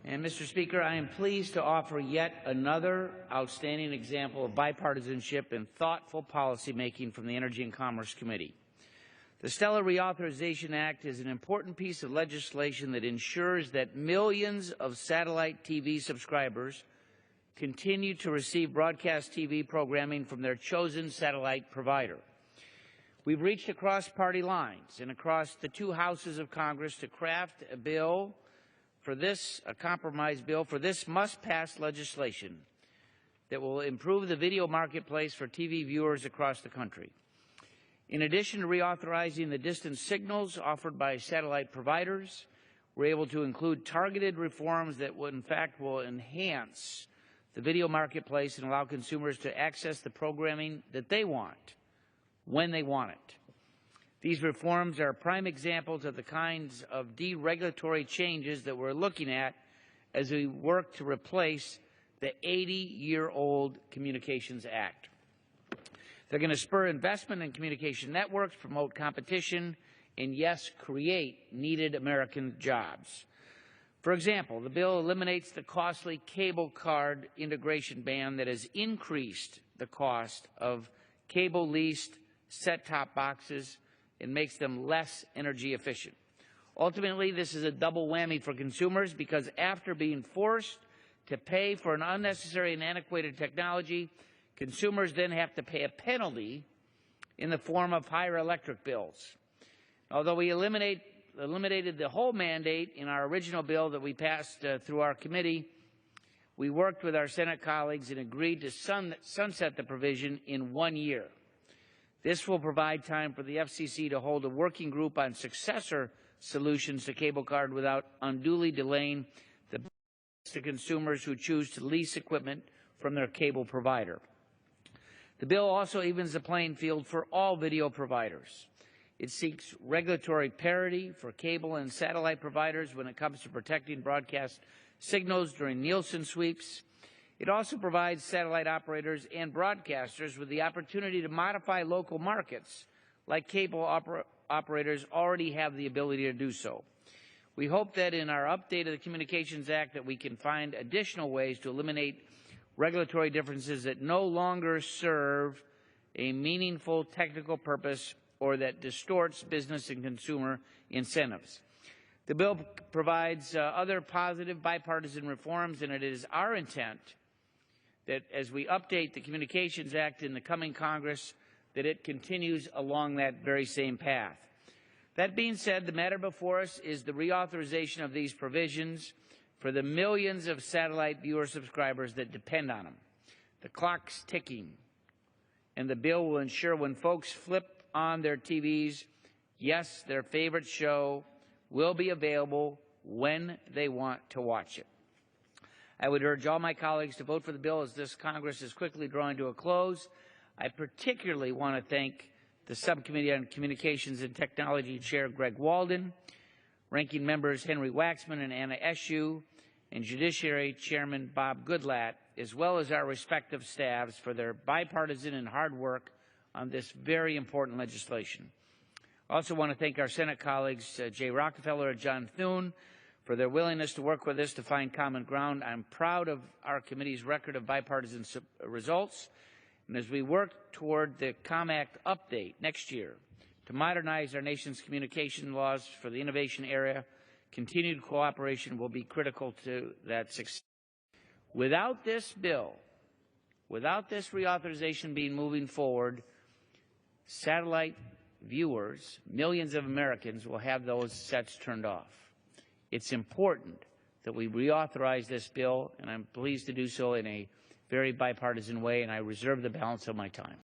And, Mr. Speaker, I am pleased to offer yet another outstanding example of bipartisanship and thoughtful policymaking from the Energy and Commerce Committee. The STELA Reauthorization Act is an important piece of legislation that ensures that millions of satellite TV subscribers continue to receive broadcast TV programming from their chosen satellite provider. We've reached across party lines and across the two houses of Congress to craft a bill for this, a compromise bill for this must-pass legislation that will improve the video marketplace for TV viewers across the country. In addition to reauthorizing the distance signals offered by satellite providers, we're able to include targeted reforms that will, in fact, will enhance the video marketplace and allow consumers to access the programming that they want, when they want it. These reforms are prime examples of the kinds of deregulatory changes that we're looking at as we work to replace the 80-year-old Communications Act. They're going to spur investment in communication networks, promote competition, and, yes, create needed American jobs. For example, the bill eliminates the costly cable card integration ban that has increased the cost of cable-leased set-top boxes and makes them less energy efficient. Ultimately, this is a double whammy for consumers because after being forced to pay for an unnecessary and antiquated technology, consumers then have to pay a penalty in the form of higher electric bills. Although we eliminated the whole mandate in our original bill that we passed through our committee, we worked with our Senate colleagues and agreed to sunset the provision in 1 year. This will provide time for the FCC to hold a working group on successor solutions to cable card without unduly delaying the benefits to consumers who choose to lease equipment from their cable provider. The bill also evens the playing field for all video providers. It seeks regulatory parity for cable and satellite providers when it comes to protecting broadcast signals during Nielsen sweeps. It also provides satellite operators and broadcasters with the opportunity to modify local markets, like cable operators already have the ability to do so. We hope that in our update of the Communications Act that we can find additional ways to eliminate regulatory differences that no longer serve a meaningful technical purpose or that distorts business and consumer incentives. The bill provides other positive bipartisan reforms, and it is our intent that as we update the Communications Act in the coming Congress, that it continues along that very same path. That being said, the matter before us is the reauthorization of these provisions for the millions of satellite viewer subscribers that depend on them. The clock's ticking, and the bill will ensure when folks flip on their TVs, yes, their favorite show will be available when they want to watch it. I would urge all my colleagues to vote for the bill as this Congress is quickly drawing to a close. I particularly want to thank the Subcommittee on Communications and Technology Chair Greg Walden, Ranking Members Henry Waxman and Anna Eshoo, and Judiciary Chairman Bob Goodlatte, as well as our respective staffs for their bipartisan and hard work on this very important legislation. I also want to thank our Senate colleagues, Jay Rockefeller and John Thune, for their willingness to work with us to find common ground. I'm proud of our committee's record of bipartisan results. And as we work toward the ComAct update next year to modernize our nation's communication laws for the innovation area, continued cooperation will be critical to that success. Without this bill, without this reauthorization being moving forward, satellite viewers, millions of Americans, will have those sets turned off. It's important that we reauthorize this bill, and I'm pleased to do so in a very bipartisan way, and I reserve the balance of my time.